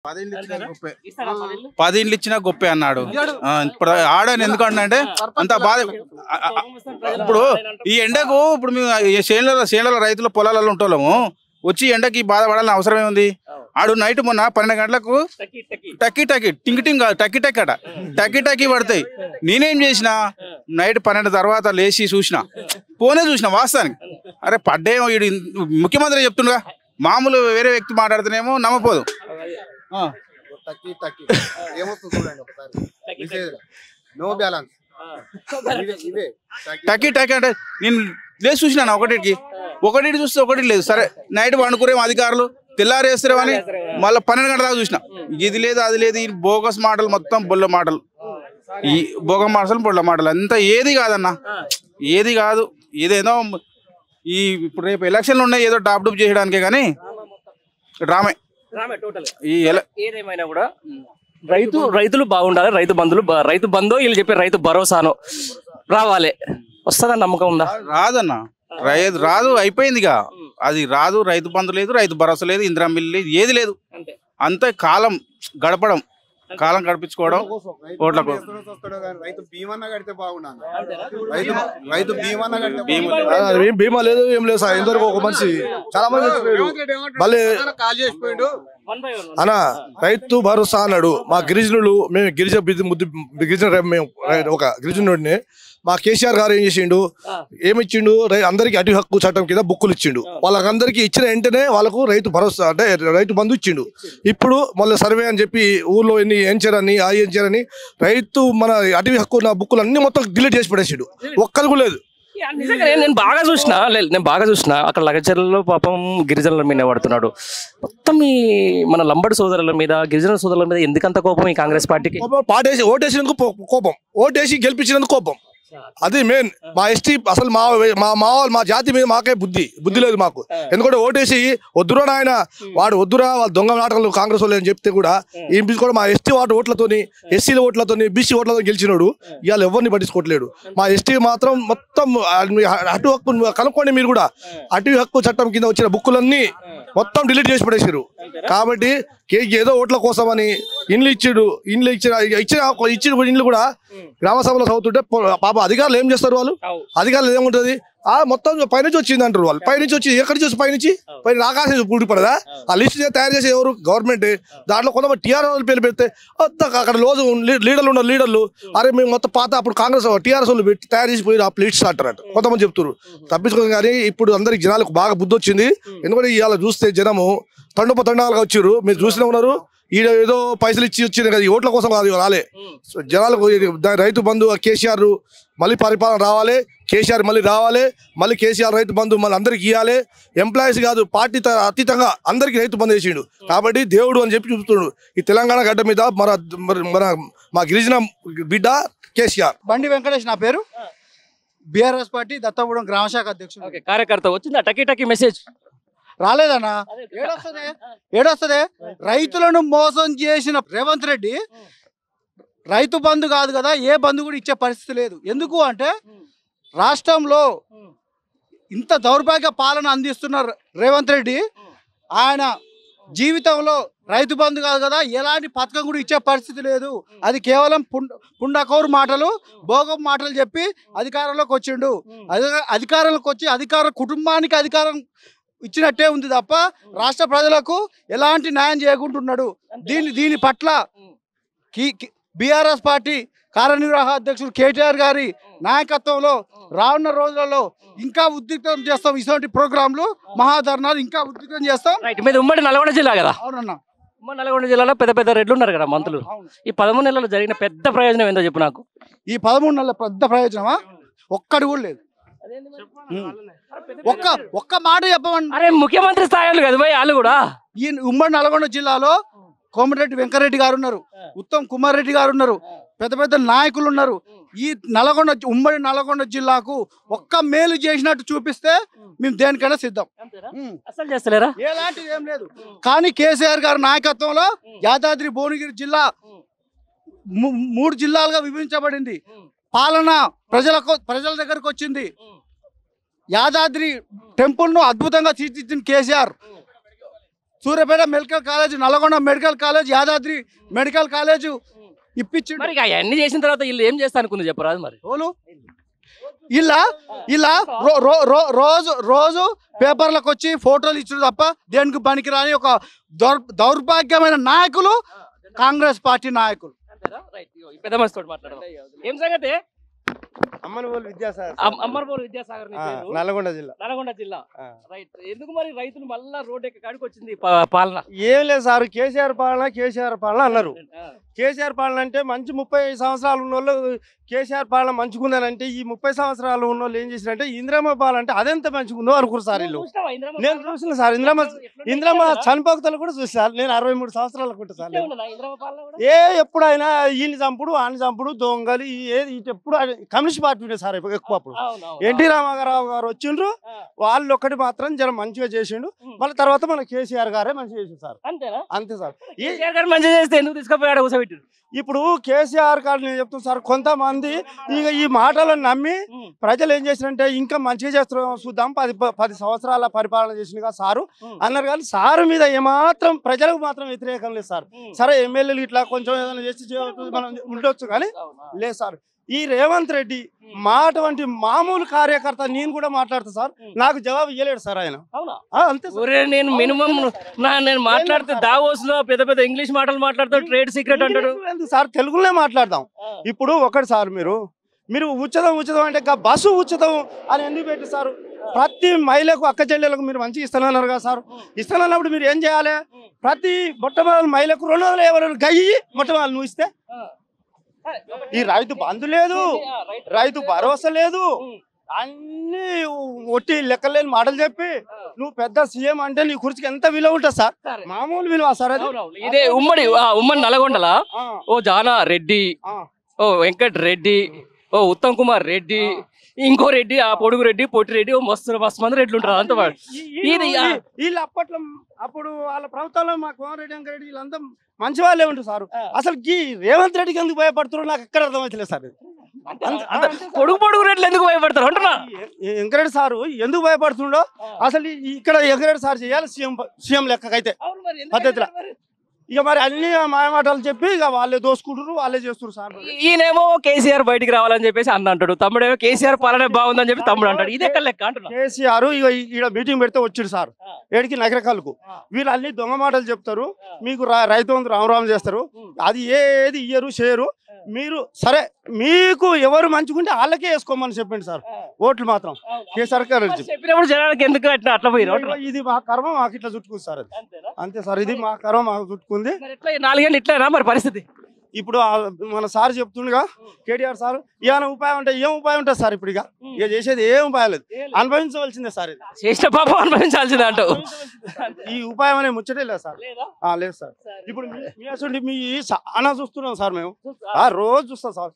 10 ఇండ్లు ఇచ్చినా గొప్పే అన్నాడు. ఇప్పుడు ఆడని ఎందుకంటే అంత బాధ. ఇప్పుడు ఈ ఎండకు ఇప్పుడు మేము చేనుల రైతుల పొలాలలో ఉంటోళ్ళము వచ్చి ఎండకి బాధపడాలని అవసరం ఏముంది? ఆడు నైట్ మొన్న 12 గంటలకు టక్కి టింగ్ టింగ్ టక్కి పడతాయి. నేనేం చేసిన నైట్ 12 తర్వాత లేచి చూసిన వాస్తవానికి అరే పడ్డేమో వీడు ముఖ్యమంత్రి చెప్తుండగా మామూలు వేరే వ్యక్తి మాట్లాడుతున్నామో నమ్మపోదు. టక్కి అంటే నేను లేచి చూసినా ఒకటి చూస్తే ఒకటి లేదు. సరే నైట్ పండుకురేమో అధికారులు తెల్లారేస్తారేమని మళ్ళీ 12 గంటల దాకా చూసిన ఇది లేదు అది లేదు. ఈ బోగస్ మాటలు మొత్తం బొల్ల మాటలు, ఈ బోగ మాటలు బొల్ల మాటలు అంతా ఏది కాదన్నా, ఏది కాదు. ఇదేదో ఈ ఇప్పుడు రేపు ఎలక్షన్లు ఉన్నాయి ఏదో టాప్ డూప్ చేయడానికే కానీ డ్రామే. ఏదేమైనా కూడా రైతులు బాగుండాలి. రైతు బంధు వీళ్ళు చెప్పే రైతు భరోసాను రావాలి. వస్తుందని నమ్మకం ఉందా? రాదన్న, రాదు, అయిపోయిందిగా అది. రాదు, రైతు బంధు లేదు, రైతు భరోసా లేదు, ఇందిరా మిల్లు లేదు, ఏది లేదు. అంతే కాలం గడిపించుకోవడం ఓట్ల కోసం. బీమా లేదు, ఏం లేదు సార్. ఇంతవరకు ఒక మనిషి చాలా మంది మళ్ళీ అన్న రైతు భరోసా అన్నాడు. మా గిరిజనులు, మేము ఒక గిరిజనుడిని మా కేసీఆర్ గారు ఏం చేసిండు, ఏమిచ్చిండు, అందరికి అటు హక్కు చట్టం కింద బుక్కులు ఇచ్చిండు. వాళ్ళకందరికి ఇచ్చిన వెంటనే వాళ్ళకు రైతు భరోసా అంటే రైతు బంధు ఇచ్చిండు. ఇప్పుడు మళ్ళీ సర్వే అని చెప్పి ఊర్లో ఏం చేయాలని రైతు మన అటవీ హక్కు ఉన్న బుక్కులు అన్ని మొత్తం డిలీట్ చేసి పడేసిండు. ఒక్కరికి లేదు. నేను బాగా చూసిన అక్కడ లగచర్లలో పాపం గిరిజనుల మీద పడుతున్నాడు. మొత్తం ఈ మన లంబడి సోదరుల మీద, గిరిజన సోదరుల మీద ఎందుకంత కోపం ఈ కాంగ్రెస్ పార్టీకి? ఓటేసినందుకు కోపం, ఓటేసి గెలిపించినందుకు కోపం. అది మెయిన్. మా ఎస్టీ అసలు మా జాతి మీద మాకే బుద్ధి లేదు మాకు. ఎందుకంటే ఓటేసి వద్దురా నాయన వాడు వద్దురా వాళ్ళ దొంగ నాటకాలు కాంగ్రెస్ వాళ్ళు అని చెప్తే కూడా కూడా మా ఎస్టీ ఓట్లతోని, ఎస్సీల ఓట్లతోని, బీసీ ఓట్లతో గెలిచినాడు. ఇవాళ ఎవరిని పట్టించుకోవట్లేడు. మా ఎస్టీ మాత్రం మొత్తం అటు హక్కు కనుక్కోండి మీరు కూడా. అటవీ హక్కు చట్టం కింద వచ్చిన బుక్కులన్నీ మొత్తం డిలీట్ చేసి పడేసారు. కాబట్టి ఏదో ఓట్ల కోసమని ఇచ్చిన ఇండ్లు కూడా గ్రామ సభలో చదువుతుంటే పాప అధికారులు ఏం చేస్తారు? అధికారులు ఏముంటది మొత్తం పైనుంచి వచ్చింది అంటారు. వాళ్ళు పైనుంచి వచ్చి ఎక్కడి నుంచి పైన ఆకాశం ఊడిపడదా? ఆ లిస్ట్ తయారు చేసే ఎవరు? గవర్నమెంట్. దాంట్లో కొంతమంది టీఆర్ఎస్ పేరు పెడితే అక్కడ రోజు లీడర్లు అరే మేము మొత్తం పాత అప్పుడు కాంగ్రెస్ టీఆర్ఎస్ వాళ్ళు పెట్టి తయారు చేసిపోయి ఆ లిస్ట్ అంటారంట కొంతమంది చెప్తారు. తప్పించుకోవాలి. కానీ ఇప్పుడు అందరికి జనాలకు బాగా బుద్ధి వచ్చింది. ఎందుకంటే ఇవాళ చూస్తే జనము తండాలుగా వచ్చారు. మీరు చూసినా ఉన్నారు. ఈడ ఏదో పైసలు ఇచ్చి వచ్చింది కదా, ఈ ఓట్ల కోసం కాదు రాలే. జనాలకు రైతు బంధు కేసీఆర్ మళ్ళీ పరిపాలన రావాలి, కేసీఆర్ మళ్ళీ రావాలి, మళ్ళీ కేసీఆర్ రైతు బంధు మళ్ళీ అందరికి ఇవ్వాలి. ఎంప్లాయీస్ కాదు, పార్టీ అతీతంగా అందరికి రైతు బంధు వేసిండు. కాబట్టి దేవుడు అని చెప్పి చూపుతున్నాడు. ఈ తెలంగాణ గడ్డ మీద మా గిరిజన బిడ్డ కేసీఆర్. బండి వెంకటేష్ నా పేరు. బీఆర్ఎస్ పార్టీ దత్తగూడెం గ్రామ శాఖ అధ్యక్షుడు. కార్యకర్త వచ్చిందా టకీ మెసేజ్? రాలేదన్నా. ఏడొస్తుంది? రైతులను మోసం చేసిన రేవంత్ రెడ్డి రైతు బంధు కాదు కదా, ఏ బంధు కూడా ఇచ్చే పరిస్థితి లేదు. ఎందుకు అంటే రాష్ట్రంలో ఇంత దౌర్భాగ్య పాలన అందిస్తున్న రేవంత్ రెడ్డి ఆయన జీవితంలో రైతు బంధు కాదు కదా, ఎలాంటి పథకం కూడా ఇచ్చే పరిస్థితి లేదు. అది కేవలం పుండకోరు మాటలు, భోగం మాటలు చెప్పి అధికారంలోకి వచ్చిండు. అధికారంలోకి వచ్చి కుటుంబానికి అధికారం ఇచ్చినట్టే ఉంది తప్ప రాష్ట్ర ప్రజలకు ఎలాంటి న్యాయం చేయకుంటున్నాడు. దీని పట్ల బీఆర్ఎస్ పార్టీ కార్యనిర్వాహక అధ్యక్షుడు కేటీఆర్ గారి నాయకత్వంలో రానున్న రోజులలో ఇంకా ఉద్రిక్తం చేస్తాం. ఇటువంటి ప్రోగ్రాంలు, మహాధర్నాలు ఇంకా ఉద్రిక్తం చేస్తాం. ఉమ్మడి నల్గొండ జిల్లా కదా? అవునన్నా. ఉమ్మడి నల్గొండ జిల్లాలో పెద్ద రెడ్లు ఉన్నారు కదా మంత్రులు. ఈ 13 నెలల్లో జరిగిన పెద్ద ప్రయోజనం ఏందో చెప్పు నాకు. ఈ 13 నెలల పెద్ద ప్రయోజనమా? ఒక్కడి కూడా లేదు. ఒక్క మాట చెప్పమండి. అరే ముఖ్యమంత్రి స్థాయిలో కదా భయ్ వాళ్ళు కూడా. ఈ ఉమ్మడి నల్గొండ జిల్లాలో కోమటిరెడ్డి వెంకరెడ్డి గారు ఉన్నారు, ఉత్తమ్ కుమార్ రెడ్డి గారు ఉన్నారు, పెద్ద నాయకులు ఉన్నారు. ఈ ఉమ్మడి నల్గొండ జిల్లాకు ఒక్క మేలు చేసినట్టు చూపిస్తే మేము దేనికైనా సిద్ధం. అసలు చేస్తలేరా? ఎలాంటిది ఏం లేదు. కానీ కేసీఆర్ గారి నాయకత్వంలో యాదాద్రి భువనగిరి జిల్లా 3 జిల్లాలుగా విభజించబడింది. పాలన ప్రజల దగ్గరకు వచ్చింది. యాదాద్రి టెంపుల్ ను అద్భుతంగా తీర్చిదిద్దిన KCR. Suryapet medical college, Nalgonda medical college, Yadadri medical college ఇప్పించిండు. మరి అవన్నీ చేసిన తర్వాత వీళ్ళు ఏం చేస్తా అనుకుంది చెప్పరాదు మరి. ఓలు ఇలా రోజు పేపర్లకు వచ్చి ఫోటోలు ఇచ్చారు తప్ప దేనికి పనికిరాని ఒక దౌర్భాగ్యమైన నాయకులు కాంగ్రెస్ పార్టీ నాయకులు. పెద్ద మనిషి తోటి మాట్లాడదాం. ఏం సంగతి? అమ్మనవోలు విద్యాసాగర్, అమ్మర్బోలు విద్యాసాగర్ నీ పేరు? నల్గొండ జిల్లా. నల్గొండ జిల్లా. రైట్. ఎందుకు మరి రైతులు మళ్ళా రోడ్ ఎక్క కాడికి వచ్చింది పాలన? ఏం లేదు సార్, కేసీఆర్ పాలన అన్నారు. కేసీఆర్ పాలన అంటే మంచి 30 సంవత్సరాలు ఉన్న వాళ్ళు కేసీఆర్ పాలన మంచిగుందని అంటే, ఈ 30 సంవత్సరాలు ఉన్న వాళ్ళు ఏం చేశారంటే ఇందిరమ్మ పాలన అంటే అదెంత మంచిగుందో అనుకున్నారు సార్ వీళ్ళు. నేను చూసిన సార్ ఇందిరమ్మ చనిపోకతలు కూడా చూసాను. నేను 63 సంవత్సరాలు అనుకుంటా సార్. ఎప్పుడైనా ఈయన చంపుడు ఆయన చంపుడు దొంగలు ఏది ఎప్పుడు కమ్యూనిస్ట్ పార్టీ ఉండే సార్ ఎక్కువ. అప్పుడు ఎన్టీ రామారావు గారు వచ్చిండ్రు, వాళ్ళు ఒక్కటి మాత్రం జర మంచిగా చేసిండు. మళ్ళీ తర్వాత మన కేసీఆర్ గారే మంచిగా చేసిండు సార్. అంతే సార్. మంచిగా చేస్తే ఎందుకు తీసుకుపోయాడు కూర్చోబెట్టారు? ఇప్పుడు కేసీఆర్ గారు నేను చెప్తాను సార్, కొంతమంది ఇక ఈ మాటలను నమ్మి ప్రజలు ఏం చేసినంటే ఇంకా మంచిగా చేస్తున్నాం చూద్దాం 10 సంవత్సరాల పరిపాలన చేసిందిగా సారు అన్నారు. కానీ సారు మీద ఏమాత్రం ప్రజలకు మాత్రం వ్యతిరేకం లేదు సార్. సరే ఎమ్మెల్యేలు ఇట్లా కొంచెం ఏదైనా చేసి మనం ఉండొచ్చు కానీ లేదు సార్. ఈ రేవంత్ రెడ్డి మా అటువంటి మామూలు కార్యకర్త నేను కూడా మాట్లాడతా సార్, నాకు జవాబు ఇవ్వలేడు సార్ ఆయన. అంతే. నేను మినిమం నేను మాట్లాడితే దావోస్ లో పెద్ద పెద్ద ఇంగ్లీష్ మాటలు మాట్లాడతాడు, ట్రేడ్ సీక్రెట్ అంటాడు. సార్ తెలుగులోనే మాట్లాడదాం. ఇప్పుడు ఒకటి సార్, మీరు ఉచితం అంటే బస్సు ఉచితం అని ఎందుకు పెట్టిస్తారు? ప్రతి మహిళకు అక్క చెల్లెలకు మీరు మంచిగా ఇస్తానన్నారు కదా సార్. ఇస్తానన్నప్పుడు మీరు ఏం చేయాలి? ప్రతి మొట్టమొదటి మహిళకు 250 గయ్యి మొట్టమొదటి నువ్వు ఇస్తే, ఈ రైతు బంధు లేదు, రైతు భరోసా లేదు, అన్ని ఒట్టి లెక్కలేని మాటలు చెప్పి నువ్వు పెద్ద సీఎం అంటే నీ కుర్చీకి ఎంత విలువ ఉంటుంది సార్? మామూలు విలువ సార్ అది. ఇదే ఉమ్మడి నల్గొండల ఓ జానా రెడ్డి, ఓ వెంకట్ రెడ్డి, ఓ ఉత్తమ్ కుమార్ రెడ్డి, ఇంకో రెడ్డి, ఆ పొడుగు రెడ్డి, పొట్టి రెడ్డి, మస్తు మంది రెడ్లు ఉంటారు. అంత వీళ్ళు అప్పుడు వాళ్ళ ప్రభుత్వంలో మా కుమార్ రెడ్డి, వెంకరెడ్డి వీళ్ళంతా మంచి వాళ్ళే ఉంటారు సార్. అసలు ఈ రేవంత్ రెడ్డికి ఎందుకు భయపడుతున్నారు నాకు ఎక్కడ అర్థమవుతలేదు సార్. పొడుగు రెడ్లు ఎందుకు భయపడతారు అంటున్నా? వెంకరెడ్డి సారు ఎందుకు భయపడుతుండో అసలు ఇక్కడ వెంకరెడ్డి సార్ చేయాలి సీఎం లెక్కకైతే పద్ధతిలో. ఇక మరి అన్ని మాయమాటలు చెప్పి ఇక వాళ్ళే దోసుకుంటారు, వాళ్ళే చేస్తారు సార్. ఈయనేమో కేసీఆర్ బయటికి రావాలని చెప్పేసి అన్న అంటాడు, తమ్ముడేమో కేసీఆర్ పాలన బాగుందని చెప్పి తమ్ముడు అంటాడు. ఇది ఎక్కడ లెక్క అంటున్నా? కేసీఆర్ ఇక ఈడ మీటింగ్ పెడితే వచ్చాడు సార్ ఏడికి నగరకాలకు. వీళ్ళు అన్ని దొంగ మాటలు చెప్తారు, మీకు రైతు రామరామ చేస్తారు, అది ఏది ఇయ్యరు చేయరు. మీరు సరే మీకు ఎవరు మంచుకుంటే వాళ్ళకే వేసుకోమని చెప్పండి సార్ ఓట్లు మాత్రం. కేసీఆర్ గారు చెప్పినప్పుడు జనానికి ఎందుకు అట్లా పోయారు? ఇది మా కర్మ మాకు ఇట్లా చుట్టుకుంది సార్. అది అంతే సార్, ఇది మా కర్మ మాకు చుట్టుకుంది. 4 ఏళ్ళు ఇట్లా మరి పరిస్థితి. ఇప్పుడు మన సార్ చెప్తుండగా కేటీఆర్ సార్, ఏమైనా ఉపాయం అంటే ఏం ఉపాయం ఉంటుంది సార్? ఇప్పుడు ఇక చేసేది ఏం ఉపాయం లేదు, అనుభవించవలసిందే సార్. ఇది చేసిన పాపం అనుభవించాల్సిందే అంటావు. ఈ ఉపాయం అనే ముచ్చటే లేదు సార్. లేదు సార్. ఇప్పుడు మీ చాలా చూస్తున్నాం సార్, మేము రోజు చూస్తాం సార్.